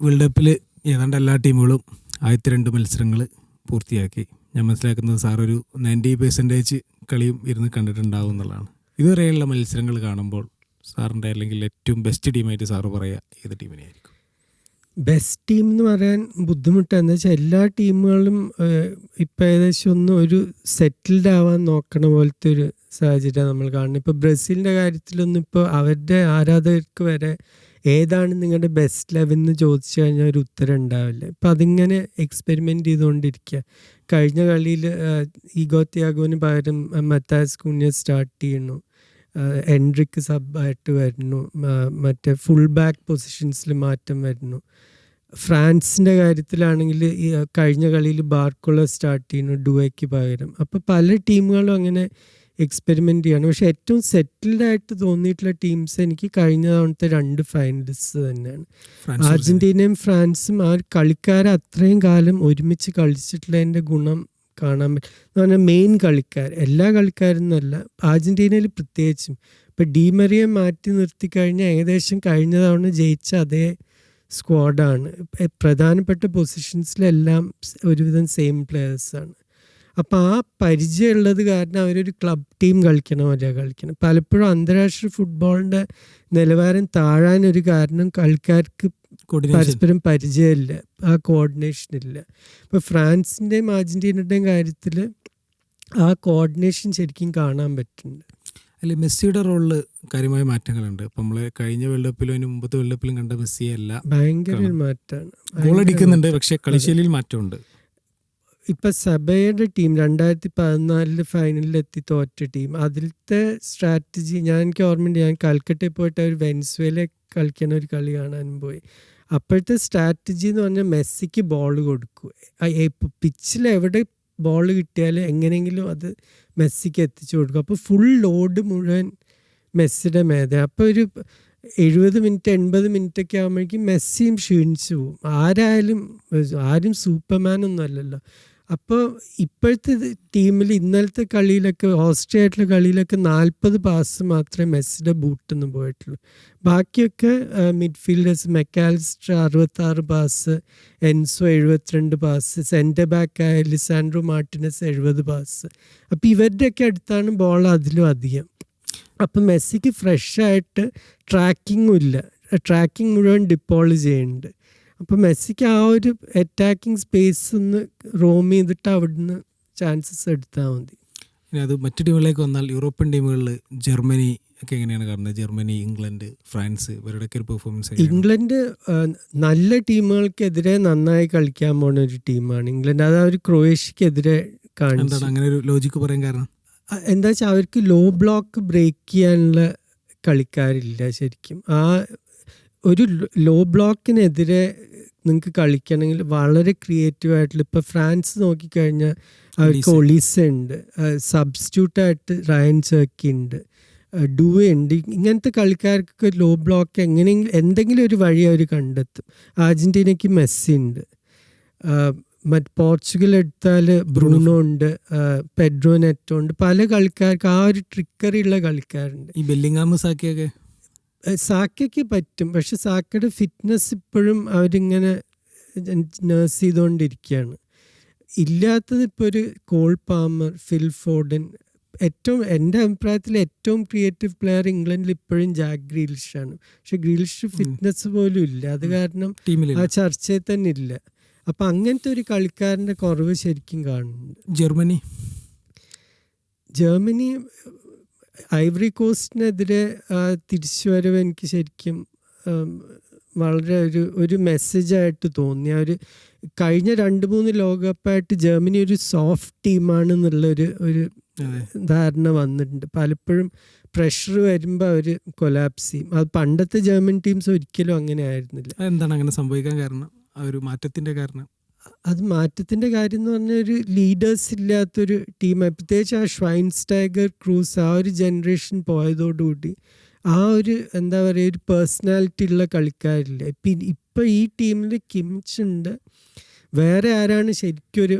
World കപ്പിൽ ഏതാണ്ട് എല്ലാ ടീമുകളും ആദ്യത്തെ 2 മത്സരങ്ങൾ പൂർത്തിയാക്കി. ഞാൻ മനസ്സിലാക്കുന്നത് സാർ ഒരു 90% കളിയും ഇരുന്ന് കണ്ടിട്ടുണ്ടാവും എന്നുള്ളതാണ്. ഇതുവരെയുള്ള മത്സരങ്ങൾ കാണുമ്പോൾ സാറിൻ്റെ അല്ലെങ്കിൽ ഏറ്റവും ബെസ്റ്റ് ടീമായിട്ട് സാറ് പറയുക ഏത് ടീമിനെയായിരിക്കും? ബെസ്റ്റ് ടീം എന്ന് പറയാൻ ബുദ്ധിമുട്ടാണ്. എന്താ വെച്ചാൽ എല്ലാ ടീമുകളും ഇപ്പം ഏകദേശം ഒരു സെറ്റിൽഡ് ആവാൻ നോക്കണ പോലത്തെ ഒരു സാഹചര്യം നമ്മൾ കാണുന്നത്. ഇപ്പോൾ ബ്രസീലിൻ്റെ കാര്യത്തിലൊന്നും ഇപ്പോൾ അവരുടെ ആരാധകർക്ക് വരെ ഏതാണ് നിങ്ങളുടെ ബെസ്റ്റ് 11 എന്ന് ചോദിച്ചു കഴിഞ്ഞാൽ ഒരു ഉത്തരം ഉണ്ടാവില്ല. ഇപ്പം അതിങ്ങനെ എക്സ്പെരിമെൻ്റ് ചെയ്തുകൊണ്ടിരിക്കുക. കഴിഞ്ഞ കളിയിൽ ഈഗോ തിയാഗോന് പകരം മത്താസ് കുഞ്ഞ സ്റ്റാർട്ട് ചെയ്യുന്നു, എൻട്രിക്ക് സബായിട്ട് വരുന്നു, മറ്റേ ഫുൾ ബാക്ക് പൊസിഷൻസിൽ മാറ്റം വരുന്നു. ഫ്രാൻസിൻ്റെ കാര്യത്തിലാണെങ്കിൽ ഈ കഴിഞ്ഞ കളിയിൽ ബാർക്കോള സ്റ്റാർട്ട് ചെയ്യുന്നു ഡുവയ്ക്ക് പകരം. അപ്പോൾ പല ടീമുകളും അങ്ങനെ എക്സ്പെരിമെൻ്റ് ചെയ്യാണ്. പക്ഷേ ഏറ്റവും സെറ്റിൽഡ് ആയിട്ട് തോന്നിയിട്ടുള്ള ടീംസ് എനിക്ക് കഴിഞ്ഞ തവണത്തെ 2 ഫൈനലിസ്റ്റ് തന്നെയാണ്. അർജന്റീനയും ഫ്രാൻസും ആ കളിക്കാരെ അത്രയും കാലം ഒരുമിച്ച് കളിച്ചിട്ടുള്ളതിൻ്റെ ഗുണം കാണാൻ പറ്റും. എന്ന് പറഞ്ഞാൽ മെയിൻ കളിക്കാർ, എല്ലാ കളിക്കാരും എന്നല്ല, അർജന്റീനയിൽ പ്രത്യേകിച്ചും ഇപ്പം ഡീമറിയെ മാറ്റി നിർത്തി കഴിഞ്ഞാൽ ഏകദേശം കഴിഞ്ഞ തവണ ജയിച്ച അതേ സ്ക്വാഡാണ്. പ്രധാനപ്പെട്ട പൊസിഷൻസിലെല്ലാം ഒരുവിധം സെയിം പ്ലെയേഴ്സാണ്. അപ്പോൾ ആ പരിചയമുള്ളത് കാരണം അവരൊരു ക്ലബ് ടീം കളിക്കണ പോലെയാണ് കളിക്കണം. പലപ്പോഴും അന്താരാഷ്ട്ര ഫുട്ബോളിൻ്റെ നിലവാരം താഴാനൊരു കാരണം കളിക്കാർക്ക് പരസ്പരം പരിചയമില്ല, ആ കോർഡിനേഷൻ ഇല്ല. ഇപ്പോൾ ഫ്രാൻസിൻ്റെയും അർജൻറ്റീനയുടെയും കാര്യത്തിൽ ആ കോർഡിനേഷൻ ശരിക്കും കാണാൻ പറ്റുന്നുണ്ട്. അല്ലെ, മെസ്സിയുടെ റോളിൽ കാര്യമായ മാറ്റങ്ങളുണ്ട്. ഇപ്പം നമ്മൾ കഴിഞ്ഞ വേൾഡ് കപ്പിലും അതിന് മുമ്പത്തെ വേൾഡ് കപ്പിലും കണ്ട മെസ്സിയല്ല, ഭയങ്കര ഒരു മാറ്റമാണ്. ഗോളടിക്കുന്നുണ്ട്, പക്ഷേ കളിശൈലിയിൽ മാറ്റമുണ്ട്. ഇപ്പം സബയുടെ ടീം 2014 ഫൈനലിലെത്തി തോറ്റ ടീം, അതിലത്തെ സ്ട്രാറ്റജി എനിക്ക് ഓർമ്മയുണ്ട്. ഞാൻ കൽക്കട്ടയിൽ പോയിട്ട് ഒരു വെനസ്വേല കളിക്കുന്ന ഒരു കളി കാണാനും പോയി. അപ്പോഴത്തെ സ്ട്രാറ്റജി എന്ന് പറഞ്ഞാൽ മെസ്സിക്ക് ബോൾ കൊടുക്കും, പിച്ചിൽ എവിടെ ബോൾ കിട്ടിയാൽ എങ്ങനെയെങ്കിലും അത് മെസ്സിക്ക് എത്തിച്ചു കൊടുക്കും. അപ്പോൾ ഫുൾ ലോഡ് മുഴുവൻ മെസ്സിയുടെ മേതെ. അപ്പോൾ ഒരു 70 മിനിറ്റ് 80 മിനിറ്റൊക്കെ ആകുമ്പോഴേക്കും മെസ്സിയും ക്ഷീണിച്ചു പോകും. ആരും സൂപ്പർമാനൊന്നും അല്ലല്ലോ. അപ്പോൾ ഇപ്പോഴത്തെ ടീമിൽ ഇന്നലത്തെ കളിയിലൊക്കെ, ഓസ്ട്രിയയായിട്ടുള്ള കളിയിലൊക്കെ 40 പാസ് മാത്രമേ മെസ്സിയുടെ ബൂട്ടിൽ പോയിട്ടുള്ളൂ. ബാക്കിയൊക്കെ midfielders, MacAllister 66 pass, Enzo 72 pass, centre ബാക്കായ ലിസാൻഡ്രോ മാർട്ടിനസ് 70 പാസ്. അപ്പോൾ ഇവരുടെയൊക്കെ അടുത്താണ് ബോൾ അതിലും അധികം. അപ്പം മെസ്സിക്ക് ഫ്രഷായിട്ട് ട്രാക്കിങ്ങും ഇല്ല, ട്രാക്കിംഗ് മുഴുവൻ ഡിപ്പോൾ ചെയ്യുന്നുണ്ട്. അപ്പോൾ മെസ്സിക്ക് ആ ഒരു അറ്റാക്കിംഗ് സ്പേസ് ഒന്ന് റോം ചെയ്തിട്ട് അവിടുന്ന് ചാൻസസ് എടുത്താൽ മതി. ഇനി അത് മറ്റു ടീമുകളിലേക്ക് വന്നാൽ യൂറോപ്യൻ ടീമുകളിൽ ജർമ്മനി ഒക്കെ എങ്ങനെയാണ് കാണുന്നത്? ജർമ്മനി, ഇംഗ്ലണ്ട്, ഫ്രാൻസ്, ഇവരുടെയൊക്കെ ഒരു പെർഫോമൻസ്. ഇംഗ്ലണ്ട് നല്ല ടീമുകൾക്കെതിരെ നന്നായി കളിക്കാൻ പോകുന്ന ഒരു ടീമാണ് ഇംഗ്ലണ്ട്. അത് അവർ ക്രൊയേഷ്യക്കെതിരെ കാണിച്ചു. അങ്ങനെ ഒരു ലോജിക്ക് പറയാൻ കാരണം എന്താ വെച്ചാൽ അവർക്ക് ലോ ബ്ലോക്ക് ബ്രേക്ക് ചെയ്യാനുള്ള കളിക്കാരില്ല ശരിക്കും. ആ ഒരു ലോ ബ്ലോക്കിനെതിരെ നിങ്ങൾക്ക് കളിക്കണമെങ്കിൽ വളരെ ക്രിയേറ്റീവായിട്ടുള്ള, ഇപ്പോൾ ഫ്രാൻസ് നോക്കിക്കഴിഞ്ഞാൽ അവർക്ക് ഒളീസ ഉണ്ട്, സബ്സ്റ്റിറ്റ്യൂട്ടായിട്ട് റയൻ ചെർക്കി ഉണ്ട്, ഡുവെ ഉണ്ട്. ഇങ്ങനത്തെ കളിക്കാർക്കൊക്കെ ലോ ബ്ലോക്ക് എന്തെങ്കിലും ഒരു വഴി അവർ കണ്ടെത്തും. അർജൻറ്റീനയ്ക്ക് മെസ്സി ഉണ്ട്, പോർച്ചുഗൽ എടുത്താൽ ബ്രൂണോ ഉണ്ട്, പെഡ്രോ നെറ്റോ ഉണ്ട്. പല കളിക്കാർക്ക് ആ ഒരു ട്രിക്കറി ഉള്ള കളിക്കാരുണ്ട്. ഈ ബെല്ലിംഗാം, സാക്കയ്ക്ക് പറ്റും, പക്ഷെ സാക്കയുടെ ഫിറ്റ്നസ് ഇപ്പോഴും അവരിങ്ങനെ നേഴ്സ് ചെയ്തുകൊണ്ടിരിക്കുകയാണ്. ഇല്ലാത്തത് ഇപ്പോൾ ഒരു കോൾ പാമർ, ഫിൽ ഫോഡൻ. എൻ്റെ അഭിപ്രായത്തിൽ ഏറ്റവും ക്രിയേറ്റീവ് പ്ലെയർ ഇംഗ്ലണ്ടിൽ ഇപ്പോഴും ജാക്ക് ഗ്രീലിഷാണ്. പക്ഷെ ഗ്രീലിഷ് ഫിറ്റ്നസ് പോലും ഇല്ല, അത് കാരണം ആ ചർച്ചയിൽ തന്നെ ഇല്ല. അപ്പം അങ്ങനത്തെ ഒരു കളിക്കാരൻ്റെ കുറവ് ശരിക്കും കാണുന്നുണ്ട്. ജർമ്മനി ഐവറി കോസ്റ്റിനെതിരെ തിരിച്ചുവരവ് എനിക്ക് ശരിക്കും വളരെ ഒരു മെസ്സേജായിട്ട് തോന്നി. കഴിഞ്ഞ 2-3 ലോകകപ്പായിട്ട് ജർമ്മനി ഒരു സോഫ്റ്റ് ടീമാണെന്നുള്ളൊരു ധാരണ വന്നിട്ടുണ്ട്. പലപ്പോഴും പ്രഷർ വരുമ്പോൾ അവർ കൊലാപ്സ് ചെയ്യും. അത് പണ്ടത്തെ ജർമ്മൻ ടീംസ് ഒരിക്കലും അങ്ങനെ ആയിരുന്നില്ല. എന്താണ് അങ്ങനെ സംഭവിക്കാൻ കാരണം? ഒരു മാറ്റത്തിൻ്റെ കാരണം? അത് മാറ്റത്തിൻ്റെ കാര്യം എന്ന് പറഞ്ഞാൽ ഒരു ലീഡേഴ്സ് ഇല്ലാത്തൊരു ടീമാണ്. പ്രത്യേകിച്ച് ആ ഷ്വൈൻസ്റ്റൈഗർ, ക്രൂസ്, ആ ഒരു ജനറേഷൻ പോയതോടുകൂടി ആ ഒരു എന്താ പറയുക, ഒരു പേഴ്സണാലിറ്റി ഉള്ള കളിക്കാരില്ല. ഇപ്പം ഈ ടീമിൽ കിമിച്ച് ഉണ്ട്, വേറെ ആരാണ് ശരിക്കും ഒരു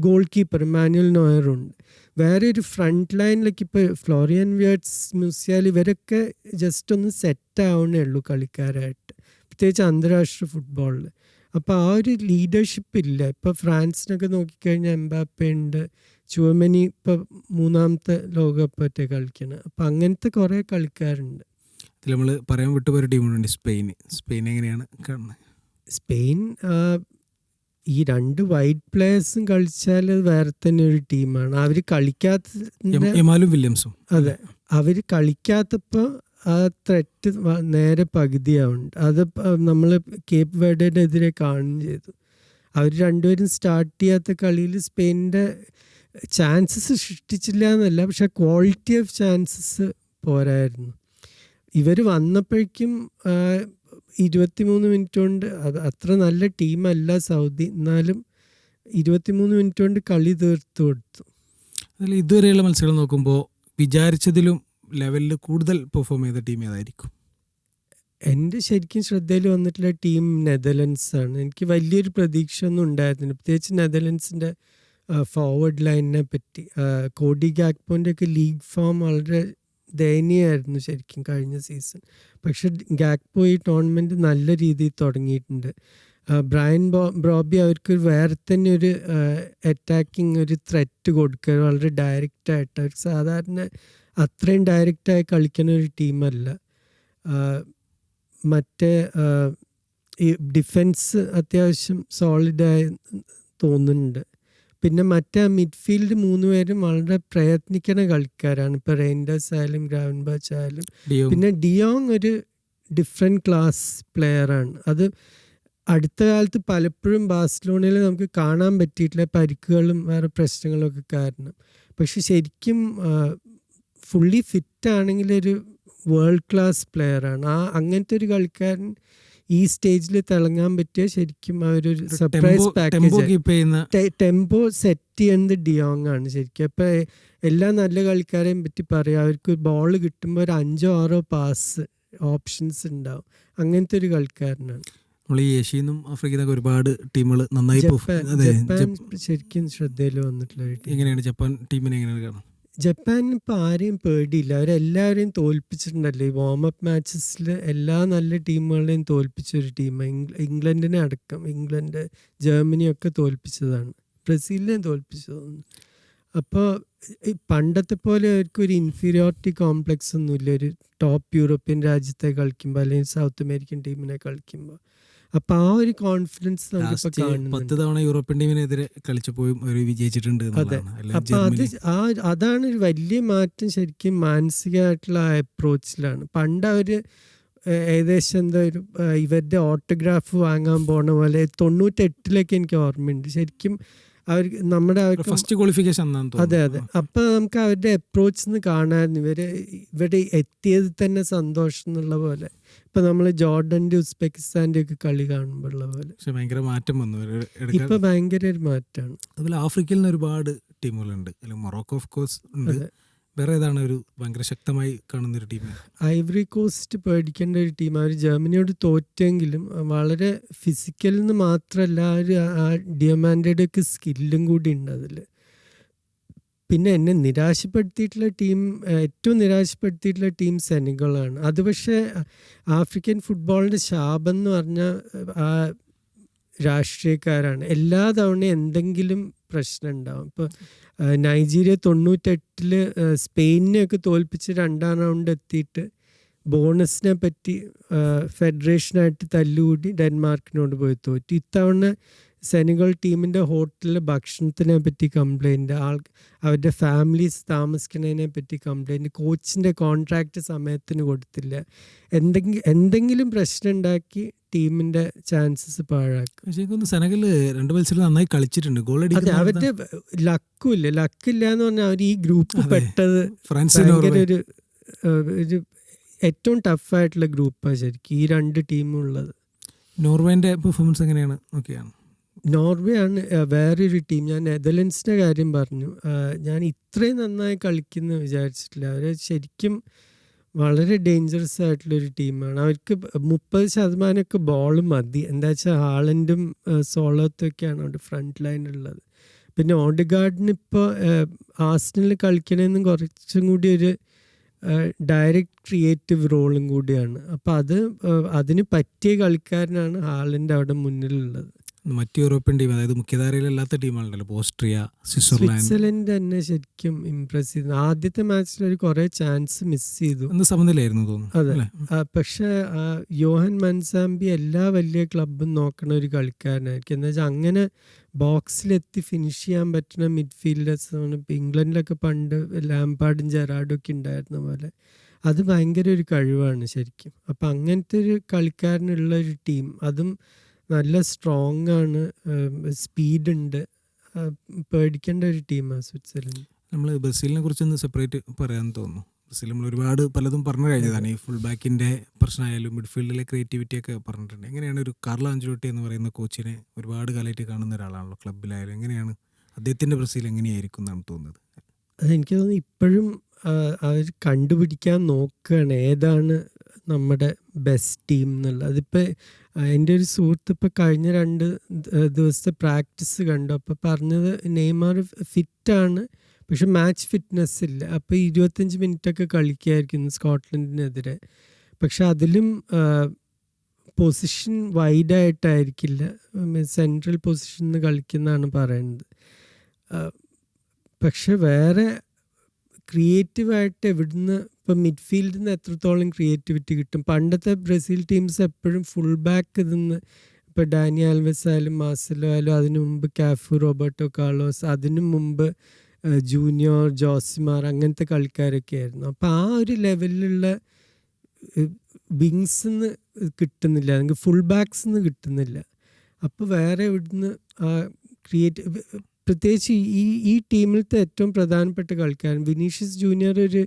ഗോൾ കീപ്പർ മാനുവൽ നോയറുണ്ട്, വേറെ ഒരു ഫ്രണ്ട് ലൈനിലേക്ക് ഇപ്പോൾ ഫ്ലോറിയൻ വിയർട്സ്, മ്യൂസിയാൽ, ഇവരൊക്കെ ജസ്റ്റ് ഒന്ന് സെറ്റ് ആവണേ ഉള്ളൂ കളിക്കാരായിട്ട്. പ്രത്യേകിച്ച് അന്താരാഷ്ട്ര ഫുട്ബോളിൽ. അപ്പോൾ ആ ഒരു ലീഡർഷിപ്പ് ഇല്ല. ഇപ്പോൾ ഫ്രാൻസിനൊക്കെ നോക്കിക്കഴിഞ്ഞാൽ എംബാപ്പെ ഉണ്ട്, ചുവമനി ഇപ്പോൾ 3ാമത്തെ ലോകകപ്പ് കളിക്കണം. അപ്പം അങ്ങനത്തെ കുറേ കളിക്കാരുണ്ട്. ഇതിൽ നമ്മൾ പറയാൻ വിട്ടുപോയൊരു ടീമുണ്ട് സ്പെയിൻ എങ്ങനെയാണ് കാണുന്നത്? സ്പെയിൻ ഈ 2 വൈറ്റ് പ്ലേയേഴ്സും കളിച്ചാൽ വേറെ തന്നെ ഒരു ടീമാണ്. അവർ കളിക്കാത്ത യമാലും വില്യംസും. അതെ, അവർ കളിക്കാത്തപ്പോൾ ആ ത്രെറ്റ് നേരെ പകുതിയാവുന്നുണ്ട്. അത് നമ്മൾ കേപ്പ് വെർഡേനെതിരെ കാണുകയും ചെയ്തു. അവർ രണ്ടുപേരും സ്റ്റാർട്ട് ചെയ്യാത്ത കളിയിൽ സ്പെയിനിൻ്റെ ചാൻസസ് സൃഷ്ടിച്ചില്ല എന്നല്ല, പക്ഷെ ക്വാളിറ്റി ഓഫ് ചാൻസസ് പോരായിരുന്നു. ഇവർ വന്നപ്പോഴേക്കും 23 മിനിറ്റ് കൊണ്ട്, അത് അത്ര നല്ല ടീമല്ല സൗദി, എന്നാലും 23 മിനിറ്റ് കൊണ്ട് കളി തീർത്തു കൊടുത്തു. അതിൽ ഇതുവരെയുള്ള മത്സരങ്ങൾ നോക്കുമ്പോൾ വിചാരിച്ചതിലും ലെവലിൽ കൂടുതൽ പെർഫോം ചെയ്ത ടീം ഏതായിരിക്കും? എൻ്റെ ശരിക്കും ശ്രദ്ധയിൽ വന്നിട്ടുള്ള ടീം നെതർലൻഡ്സ് ആണ്. എനിക്ക് വലിയൊരു പ്രതീക്ഷ ഒന്നും ഉണ്ടായിരുന്നില്ല, പ്രത്യേകിച്ച് നെതർലൻഡ്സിൻ്റെ ഫോർവേഡ് ലൈനിനെ പറ്റി. കോഡി ഗാക്പോൻ്റെ ഒക്കെ ലീഗ് ഫോം വളരെ ദയനീയമായിരുന്നു ശരിക്കും കഴിഞ്ഞ സീസൺ. പക്ഷെ ഗാക്പോ ഈ ടൂർണമെൻറ്റ് നല്ല രീതിയിൽ തുടങ്ങിയിട്ടുണ്ട്. ബ്രയൻ ബ്രോബി അവർക്ക് വേറെ തന്നെ ഒരു അറ്റാക്കിംഗ് ഒരു ത്രെറ്റ് കൊടുക്കുക, വളരെ ഡയറക്റ്റായിട്ട്. അവർ സാധാരണ അത്രയും ഡയറക്റ്റായി കളിക്കുന്ന ഒരു ടീമല്ല. മറ്റേ ഈ ഡിഫെൻസ് അത്യാവശ്യം സോളിഡായി തോന്നുന്നുണ്ട്. പിന്നെ മറ്റേ മിഡ്ഫീൽഡ് 3 പേരും വളരെ പ്രയത്നിക്കുന്ന കളിക്കാരാണ്. ഇപ്പോൾ റെയിൻഡേഴ്സ് ആയാലും ഗ്രാവൻബർച്ച് ആയാലും. പിന്നെ ഡിയോങ് ഒരു ഡിഫറെൻറ്റ് ക്ലാസ് പ്ലെയറാണ്. അത് അടുത്ത കാലത്ത് പലപ്പോഴും ബാഴ്സലോണയിൽ നമുക്ക് കാണാൻ പറ്റിയിട്ടില്ല, പരിക്കുകളും വേറെ പ്രശ്നങ്ങളൊക്കെ കാരണം. പക്ഷെ ശരിക്കും ഫുള്ളി ഫിറ്റാണെങ്കിൽ ഒരു വേൾഡ് ക്ലാസ് പ്ലെയറാണ്. അങ്ങനത്തെ ഒരു കളിക്കാരൻ ഈ സ്റ്റേജിൽ തിളങ്ങാൻ പറ്റിയ ശരിക്കും അവരൊരു സർപ്രൈസ് പാക്കേജ്. ടെമ്പോ സെറ്റ് ചെയ്യുന്നത് ഡിയോങ് ആണ് ശരിക്കും. അപ്പോൾ എല്ലാ നല്ല കളിക്കാരെയും പറ്റി പറയാം, അവർക്ക് ബോൾ കിട്ടുമ്പോൾ ഒരു 5-6 പാസ് ഓപ്ഷൻസ് ഉണ്ടാവും. അങ്ങനത്തെ ഒരു കളിക്കാരനാണ്. നമ്മൾ ഈ ഏഷ്യയിൽ നിന്നും ആഫ്രിക്കയിൽ നിന്നൊക്കെ ഒരുപാട് ടീമുകൾ നന്നായി ജപ്പാൻ ശരിക്കും ശ്രദ്ധയിൽ വന്നിട്ടുള്ള ഒരു ടീം. എങ്ങനെയാണ് ജപ്പാൻ ടീമിനെ എങ്ങനെയാണ് കാണുന്നത്? ജപ്പാൻ ഇപ്പോൾ ആരെയും പേടിയില്ല, അവരെല്ലാവരെയും തോൽപ്പിച്ചിട്ടുണ്ടല്ലോ. ഈ വാമപ്പ് മാച്ചസിൽ എല്ലാ നല്ല ടീമുകളെയും തോൽപ്പിച്ചൊരു ടീം. ഇംഗ്ലണ്ടിനെ അടക്കം, ഇംഗ്ലണ്ട് ജർമ്മനിയൊക്കെ തോൽപ്പിച്ചതാണ്, ബ്രസീലിനെ തോൽപ്പിച്ചതാണ്. അപ്പോൾ പണ്ടത്തെ പോലെ അവർക്കൊരു ഇൻഫീരിയോറിറ്റി കോംപ്ലക്സ് ഒന്നുമില്ല ഒരു ടോപ്പ് യൂറോപ്യൻ രാജ്യത്തെ കളിക്കുമ്പോൾ അല്ലെങ്കിൽ സൗത്ത് അമേരിക്കൻ ടീമിനെ കളിക്കുമ്പോൾ. അപ്പോൾ ആ ഒരു കോൺഫിഡൻസ് നമുക്കിപ്പോൾ കാണുന്നുണ്ട്. 10 തവണ യൂറോപ്യൻ ടീമിനെതിരെ കളിച്ചപ്പോഴും അവർ വിജയിച്ചിട്ടുണ്ട്. അതെ, അപ്പോൾ അതാണ് ഒരു വലിയ മാറ്റം ശരിക്കും മാനസികമായിട്ടുള്ള അപ്രോച്ചിലാണ്. പണ്ട് അവർ ഏകദേശം എന്താ ഒരു ഇവരുടെ ഓട്ടോഗ്രാഫ് വാങ്ങാൻ പോണ പോലെ 98 എനിക്ക് ഓർമ്മയുണ്ട് ശരിക്കും. അവർക്ക് നമ്മുടെ ഫസ്റ്റ് ക്വാളിഫിക്കേഷൻ. അതെ. അപ്പോൾ നമുക്ക് അവരുടെ അപ്രോച്ച് കാണാമായിരുന്നു. ഇവിടെ എത്തിയത് തന്നെ സന്തോഷം എന്നുള്ള പോലെ. ഇപ്പൊ നമ്മൾ ജോർഡന്റെ ഉസ്ബെക്കിസ്ഥാന്റെ ഒക്കെ കളി കാണുമ്പോഴുള്ള പോലെ ഭയങ്കര മാറ്റം വന്നു. ഇപ്പൊ ഭയങ്കര ഒരു മാറ്റമാണ്. അതുപോലെ ആഫ്രിക്കയിൽ നിന്ന് ഒരുപാട് ടീമുകളുണ്ട്. മൊറോക്കോ ഓഫ് കോഴ്സ് ഉണ്ട്. വേറെ ഏതാണ് ഒരു ഭയങ്കര ശക്തമായി കാണുന്ന ഒരു ടീം? ഐവറി കോസ്റ്റ് പേടിക്കേണ്ട ഒരു ടീം. അവർ ജർമ്മനിയോട് തോറ്റെങ്കിലും വളരെ ഫിസിക്കൽ എന്ന് മാത്രമല്ല ആ ഡിയമാൻഡയുടെ ഒക്കെ സ്കില്ലും കൂടി ഉണ്ട് അതിൽ. പിന്നെ എന്നെ നിരാശപ്പെടുത്തിയിട്ടുള്ള ടീം, ഏറ്റവും നിരാശപ്പെടുത്തിയിട്ടുള്ള ടീം സെനഗളാണ്. അത് പക്ഷേ ആഫ്രിക്കൻ ഫുട്ബോളിൻ്റെ ശാപം എന്ന് പറഞ്ഞാൽ ആ രാഷ്ട്രീയക്കാരാണ്. എല്ലാ തവണയും എന്തെങ്കിലും പ്രശ്നം ഉണ്ടാവും. ഇപ്പോൾ നൈജീരിയ 98 സ്പെയിനെയൊക്കെ തോൽപ്പിച്ച് 2ാം റൗണ്ട് എത്തിയിട്ട് ബോണസിനെ പറ്റി ഫെഡറേഷനായിട്ട് തല്ലുകൂടി ഡെൻമാർക്കിനോട് പോയി തോറ്റു. ഇത്തവണ സെനഗൾ ടീമിൻ്റെ ഹോട്ടലിൽ ഭക്ഷണത്തിനെ പറ്റി കംപ്ലൈൻറ്റ്, അവരുടെ ഫാമിലീസ് താമസിക്കുന്നതിനെ പറ്റി കംപ്ലൈൻറ്റ്, കോച്ചിൻ്റെ കോൺട്രാക്റ്റ് സമയത്തിന് കൊടുത്തില്ല, എന്തെങ്കിലും പ്രശ്നം ഉണ്ടാക്കി ടീമിൻ്റെ ചാൻസസ് പാഴാക്കും. സെനഗൽ 2 മത്സരം നന്നായി കളിച്ചിട്ടുണ്ട്. അതെ, അവരുടെ ലക്കില്ല എന്ന് പറഞ്ഞാൽ അവർ ഈ ഗ്രൂപ്പ് പെട്ടത് ഭയങ്കര ഒരു ഏറ്റവും ടഫായിട്ടുള്ള ഗ്രൂപ്പാണ് ശരിക്കും ഈ 2 ടീമും ഉള്ളത്. നോർവേൻ്റെ പെർഫോമൻസ് എങ്ങനെയാണ് നോക്കിയാണ്? നോർവേ ആണ് വേറൊരു ടീം. ഞാൻ നെതർലൻഡ്സിൻ്റെ കാര്യം പറഞ്ഞു, ഞാൻ ഇത്രയും നന്നായി കളിക്കുന്നു വിചാരിച്ചിട്ടില്ല. അവർ ശരിക്കും വളരെ ഡേഞ്ചറസ് ആയിട്ടുള്ളൊരു ടീമാണ്. അവർക്ക് 30% ബോൾ മതി. എന്താ വെച്ചാൽ ഹാളൻഡും സോളത്തൊക്കെയാണ് അവിടെ ഫ്രണ്ട് ലൈനുള്ളത്. പിന്നെ ഓഡെഗാർഡിന് ഇപ്പോൾ ആർസണലിൽ കളിക്കണമെന്നും കുറച്ചും കൂടി ഒരു ഡയറക്റ്റ് ക്രിയേറ്റീവ് റോളും കൂടിയാണ്. അപ്പോൾ അതിന് പറ്റിയ കളിക്കാരനാണ് ഹാലൻഡ് അവിടെ മുന്നിലുള്ളത്. മറ്റ് യൂറോപ്യൻ ടീം, അതായത് മുഖ്യധാരയിലല്ലാത്ത ടീമുകളുണ്ടല്ലോ, ഓസ്ട്രിയ, സ്വിറ്റ്സർലാൻഡ്, സ്വിറ്റ്സർലൻഡ് തന്നെ ശരിക്കും ഇംപ്രസ് ചെയ്തു. ആദ്യത്തെ മാച്ചിൽ ഒരു കുറേ ചാൻസ് മിസ് ചെയ്തു. അന്ന് സമനിലയായിരുന്നു തോന്നുന്നു. അതെ. അല്ലേ? പക്ഷെ യോഹൻ മൻസാമ്പി എല്ലാ വലിയ ക്ലബും നോക്കണ ഒരു കളിക്കാരനായിരിക്കും. എന്താ വെച്ചാൽ അങ്ങനെ ബോക്സിലെത്തി ഫിനിഷ് ചെയ്യാൻ പറ്റുന്ന മിഡ്ഫീൽഡേഴ്സാണ്. ഇപ്പം ഇംഗ്ലണ്ടിലൊക്കെ പണ്ട് ലാംപാർഡും ജെറാർഡും ഒക്കെ ഉണ്ടായിരുന്ന പോലെ അത് ഭയങ്കര ഒരു കഴിവാണ് ശരിക്കും. അപ്പം അങ്ങനത്തെ ഒരു കളിക്കാരനുള്ള ഒരു ടീം, അതും നല്ല സ്ട്രോങ് ആണ്, സ്പീഡുണ്ട്, പേടിക്കേണ്ട ഒരു ടീമാണ് സ്വിറ്റ്സർലൻഡ്. നമ്മൾ ബ്രസീലിനെ കുറിച്ചൊന്ന് സെപ്പറേറ്റ് പറയാൻ തോന്നുന്നു. ബ്രസീൽ നമ്മൾ ഒരുപാട് പലതും പറഞ്ഞു കഴിഞ്ഞതാണ്. ഈ ഫുൾ ബാക്കിൻ്റെ പ്രശ്നമായാലും മിഡ്ഫീൽഡിലെ ക്രിയേറ്റിവിറ്റി ഒക്കെ പറഞ്ഞിട്ടുണ്ട്. എങ്ങനെയാണ് ഒരു കാർലോ ആഞ്ചലോട്ടി എന്ന് പറയുന്ന കോച്ചിനെ ഒരുപാട് കാലമായിട്ട് കാണുന്ന ഒരാളാണല്ലോ ക്ലബിലായാലും, എങ്ങനെയാണ് അദ്ദേഹത്തിൻ്റെ ബ്രസീൽ എങ്ങനെയായിരിക്കും എന്നാണ് തോന്നുന്നത്? അതെനിക്ക് തോന്നുന്നു ഇപ്പോഴും അവർ കണ്ടുപിടിക്കാൻ നോക്കുകയാണ് ഏതാണ് നമ്മുടെ ബെസ്റ്റ് ടീം എന്നുള്ളത്. അതിപ്പോൾ എൻ്റെ ഒരു സുഹൃത്ത് ഇപ്പോൾ കഴിഞ്ഞ 2 ദിവസത്തെ പ്രാക്ടീസ് കണ്ടു. അപ്പോൾ പറഞ്ഞത് നെയ്മർ ഫിറ്റാണ്, പക്ഷെ മാച്ച് ഫിറ്റ്നസ് ഇല്ല. അപ്പോൾ 25 മിനിറ്റൊക്കെ കളിക്കുകയായിരിക്കുന്നു സ്കോട്ട്ലൻഡിനെതിരെ. പക്ഷെ അതിലും പൊസിഷൻ വൈഡായിട്ടായിരിക്കില്ല, സെൻട്രൽ പൊസിഷനിൽ കളിക്കുന്നതാണ് പറയുന്നത്. പക്ഷെ വേറെ ക്രിയേറ്റീവായിട്ട് എവിടുന്ന്, ഇപ്പം മിഡ്ഫീൽഡിൽ നിന്ന് എത്രത്തോളം ക്രിയേറ്റിവിറ്റി കിട്ടും. പണ്ടത്തെ ബ്രസീൽ ടീംസ് എപ്പോഴും ഫുൾ ബാക്ക് നിന്ന്, ഇപ്പോൾ ഡാനി ആൽവെസ് ആയാലും മാർസലോ ആയാലും, അതിനു മുമ്പ് കാഫു, റോബർട്ടോ കാർലോസ്, അതിനു മുമ്പ് ജൂനിയർ, ജോസിമാർ, അങ്ങനത്തെ കളിക്കാരൊക്കെ ആയിരുന്നു. അപ്പോൾ ആ ഒരു ലെവലിലുള്ള വിങ്സ് നിന്ന് കിട്ടുന്നില്ല, അല്ലെങ്കിൽ ഫുൾ ബാക്സ് നിന്ന് കിട്ടുന്നില്ല. അപ്പോൾ വേറെ ഇവിടുന്ന് പ്രത്യേകിച്ച് ഈ ടീമിലത്തെ ഏറ്റവും പ്രധാനപ്പെട്ട കളിക്കാരൻ വിനീഷ്യസ് ജൂനിയർ ഒരു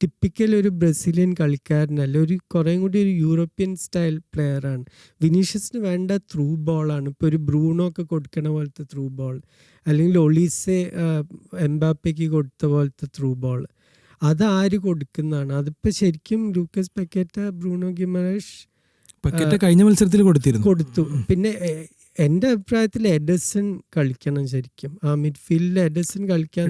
ടിപ്പിക്കൽ ഒരു ബ്രസീലിയൻ കളിക്കാരനല്ല, ഒരു കുറേയും കൂടി ഒരു യൂറോപ്യൻ സ്റ്റൈൽ പ്ലെയറാണ്. വിനീഷ്യസിന് വേണ്ട ത്രൂ ബോളാണ്. ഇപ്പോൾ ഒരു ബ്രൂണോ ഒക്കെ കൊടുക്കണ പോലത്തെ ത്രൂ ബോൾ, അല്ലെങ്കിൽ ഒളീസെ എംബാപ്പയ്ക്ക് കൊടുത്ത പോലത്തെ ത്രൂ ബോൾ, അതാര് കൊടുക്കുന്നതാണ്? അതിപ്പോൾ ശരിക്കും ലൂക്കസ് പക്കേറ്റ, ബ്രൂണോ ഗിമറേഷ് കഴിഞ്ഞ മത്സരത്തിൽ കൊടുത്തു. പിന്നെ എൻ്റെ അഭിപ്രായത്തിൽ എഡർസൺ കളിക്കണം ശരിക്കും. ആ മിഡ്ഫീൽഡിൽ എഡർസൺ കളിക്കാൻ,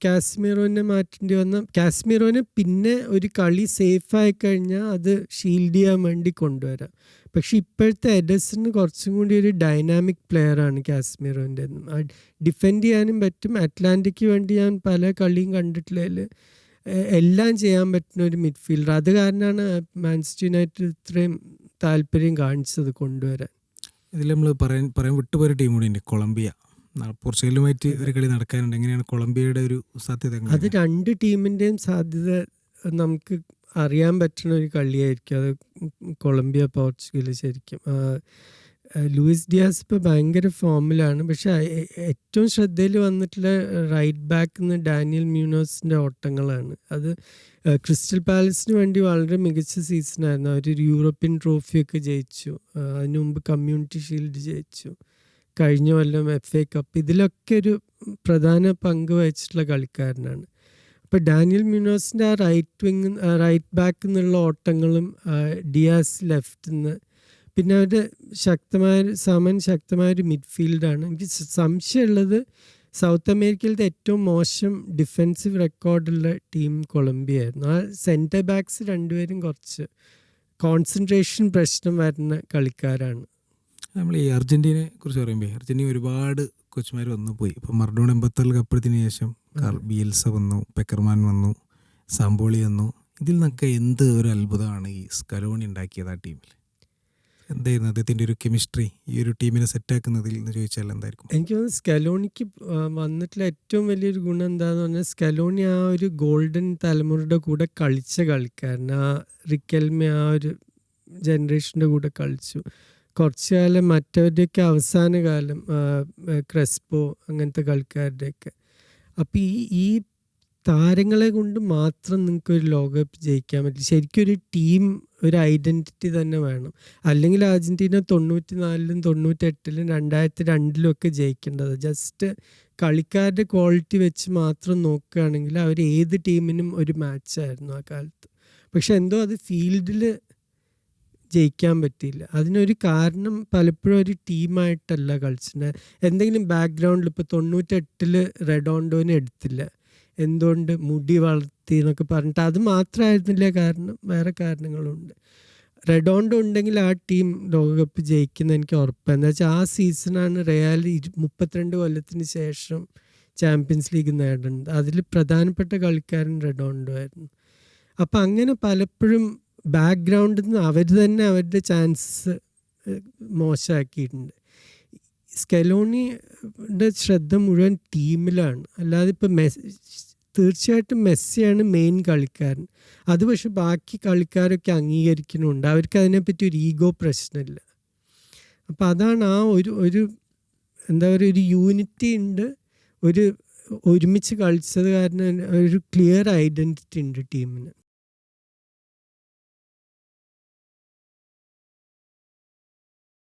കാസ്മിറോനെ മാറ്റേണ്ടി വന്ന, കാസ്മിറോനെ പിന്നെ ഒരു കളി സേഫായി കഴിഞ്ഞാൽ അത് ഷീൽഡ് ചെയ്യാൻ വേണ്ടി കൊണ്ടുവരാം. പക്ഷെ ഇപ്പോഴത്തെ എഡർസൺ കുറച്ചും കൂടി ഒരു ഡൈനാമിക് പ്ലെയറാണ് കാസ്മിറോൻ്റെ. ഡിഫെൻഡ് ചെയ്യാനും പറ്റും. അറ്റ്ലാന്റിക്ക് വേണ്ടി ഞാൻ പല കളിയും കണ്ടിട്ടില്ല, എല്ലാം ചെയ്യാൻ പറ്റുന്ന ഒരു മിഡ്ഫീൽഡർ. അത് കാരണമാണ് മാഞ്ചസ്റ്റർ യുണൈറ്റഡ് ഇത്രയും താല്പര്യം കാണിച്ചത് കൊണ്ടുവരാൻ. ഇതിൽ നമ്മൾ പറയാൻ വിട്ടുപോയൊരു ടീം കൂടി ഉണ്ട്, കൊളംബിയ. പോർച്ചുഗലുമായിട്ട് ഒരു കളി നടക്കാനുണ്ട്. എങ്ങനെയാണ് കൊളംബിയയുടെ ഒരു സാധ്യത? അത് 2 ടീമിൻ്റെയും സാധ്യത നമുക്ക് അറിയാൻ പറ്റുന്ന ഒരു കളിയായിരിക്കും അത്, കൊളംബിയ പോർച്ചുഗൽ. ശരിക്കും ലൂയിസ് ഡിയാസ് ഇപ്പോൾ ഭയങ്കര ഫോമിലാണ്. പക്ഷെ ഏറ്റവും ശ്രദ്ധയിൽ വന്നിട്ടുള്ള റൈറ്റ് ബാക്കിൽ ഡാനിയൽ മ്യൂണോസിൻ്റെ ഓട്ടങ്ങളാണ്. അത് ക്രിസ്റ്റൽ പാലസിന് വേണ്ടി വളരെ മികച്ച സീസണായിരുന്നു. അവരൊരു യൂറോപ്യൻ ട്രോഫിയൊക്കെ ജയിച്ചു, അതിനു മുമ്പ് കമ്മ്യൂണിറ്റി ഷീൽഡ് ജയിച്ചു, കഴിഞ്ഞ കൊല്ലം FA കപ്പ്, ഇതിലൊക്കെ ഒരു പ്രധാന പങ്ക് വഹിച്ചിട്ടുള്ള കളിക്കാരനാണ്. അപ്പോൾ ഡാനിയൽ മ്യൂണോസിൻ്റെ ആ റൈറ്റ് ബാക്കിൽ നിന്നുള്ള ഓട്ടങ്ങളും, ഡിയാസ് ലെഫ്റ്റിൽ നിന്ന്, പിന്നെ അവരുടെ ശക്തമായൊരു മിഡ്ഫീൽഡാണ്. എനിക്ക് സംശയമുള്ളത് സൗത്ത് അമേരിക്കയിലത്തെ ഏറ്റവും മോശം ഡിഫെൻസീവ് റെക്കോർഡുള്ള ടീം കൊളംബിയ ആയിരുന്നു. ആ സെൻറ്റർ ബാക്സ് 2 പേരും കുറച്ച് കോൺസെൻട്രേഷൻ പ്രശ്നം വരുന്ന കളിക്കാരാണ്. നമ്മൾ ഈ അർജൻറ്റീനയെ കുറിച്ച് പറയുമ്പോൾ, അർജൻറ്റീന ഒരുപാട് കോച്ചുമാർ വന്നു പോയി. ഇപ്പോൾ മറഡോണ 86 കപ്പെടുത്തിന് ശേഷം ബിയൽസ വന്നു, പെക്കർമാൻ വന്നു, സാമ്പോളി വന്നു. ഇതിൽ നിന്നൊക്കെ എന്ത് ഒരു അത്ഭുതമാണ് ഈ സ്കലോണി ഉണ്ടാക്കിയത് ആ ടീമിൽ. എന്തായിരുന്നു അദ്ദേഹത്തിൻ്റെ ഒരു കെമിസ്ട്രി ഈ ഒരു ടീമിനെ സെറ്റാക്കുന്നതിൽ എന്ന് ചോദിച്ചാൽ എന്തായിരിക്കും? എനിക്ക് തോന്നുന്നു സ്കലോണിക്ക് വന്നിട്ടുള്ള ഏറ്റവും വലിയൊരു ഗുണം എന്താണെന്ന് പറഞ്ഞാൽ, സ്കലോണി ആ ഒരു ഗോൾഡൻ തലമുറയുടെ കൂടെ കളിച്ച കളിക്കാരൻ. ആ റിക്കൽമെ ആ ഒരു ജനറേഷൻ്റെ കൂടെ കളിച്ചു കുറച്ച് കാലം. മറ്റവരുടെയൊക്കെ അവസാന കാലം ക്രെസ്പോ അങ്ങനത്തെ കളിക്കാരുടെയൊക്കെ. അപ്പം ഈ താരങ്ങളെ കൊണ്ട് മാത്രം നിങ്ങൾക്കൊരു ലോകകപ്പ് ജയിക്കാൻ പറ്റില്ല. ശരിക്കും ഒരു ടീം, ഒരു ഐഡൻറ്റിറ്റി തന്നെ വേണം. അല്ലെങ്കിൽ അർജൻറ്റീന 94-ലും 98-ലും 2002-ലും ഒക്കെ ജയിക്കേണ്ടത്. ജസ്റ്റ് കളിക്കാരുടെ ക്വാളിറ്റി വെച്ച് മാത്രം നോക്കുകയാണെങ്കിൽ അവർ ഏത് ടീമിനും ഒരു മാച്ചായിരുന്നു ആ കാലത്ത്. പക്ഷെ എന്തോ അത് ഫീൽഡിൽ ജയിക്കാൻ പറ്റിയില്ല. അതിനൊരു കാരണം പലപ്പോഴും ഒരു ടീമായിട്ടല്ല കളിച്ചിട്ട്. എന്തെങ്കിലും ബാക്ക്ഗ്രൗണ്ടിൽ ഇപ്പോൾ 98-ൽ റെഡോണ്ടോനെ എടുത്തില്ല, എന്തുകൊണ്ട് മുടി വളർത്തി എന്നൊക്കെ പറഞ്ഞിട്ട് അത് മാത്രമായിരുന്നില്ല കാരണം, വേറെ കാരണങ്ങളുണ്ട്. റെഡോണ്ടോ ഉണ്ടെങ്കിൽ ആ ടീം ലോകകപ്പ് ജയിക്കുന്ന എനിക്ക് ഉറപ്പാണ്. എന്താ വെച്ചാൽ ആ സീസണാണ് റയൽ 32 കൊല്ലത്തിന് ശേഷം ചാമ്പ്യൻസ് ലീഗ് നേടുന്നത്. അതിൽ പ്രധാനപ്പെട്ട കളിക്കാരൻ റെഡോണ്ടോ ആയിരുന്നു. അപ്പം അങ്ങനെ പലപ്പോഴും ബാക്ക്ഗ്രൗണ്ടിൽ നിന്ന് അവർ തന്നെ അവരുടെ ചാൻസസ് മോശമാക്കിയിട്ടുണ്ട്. സ്കലോണിയുടെ ശ്രദ്ധ മുഴുവൻ ടീമിലാണ്, അല്ലാതെ ഇപ്പം തീർച്ചയായിട്ടും മെസ്സിയാണ് മെയിൻ കളിക്കാരൻ. അത് പക്ഷെ ബാക്കി കളിക്കാരൊക്കെ അംഗീകരിക്കുന്നുണ്ട്, അവർക്ക് അതിനെപ്പറ്റി ഒരു ഈഗോ പ്രശ്നമില്ല. അപ്പം അതാണ് ആ ഒരു എന്താ പറയുക, ഒരു യൂണിറ്റി ഉണ്ട്, ഒരുമിച്ച് കളിച്ചത് കാരണം ഒരു ക്ലിയർ ഐഡൻറ്റിറ്റി ഉണ്ട് ടീമിന്.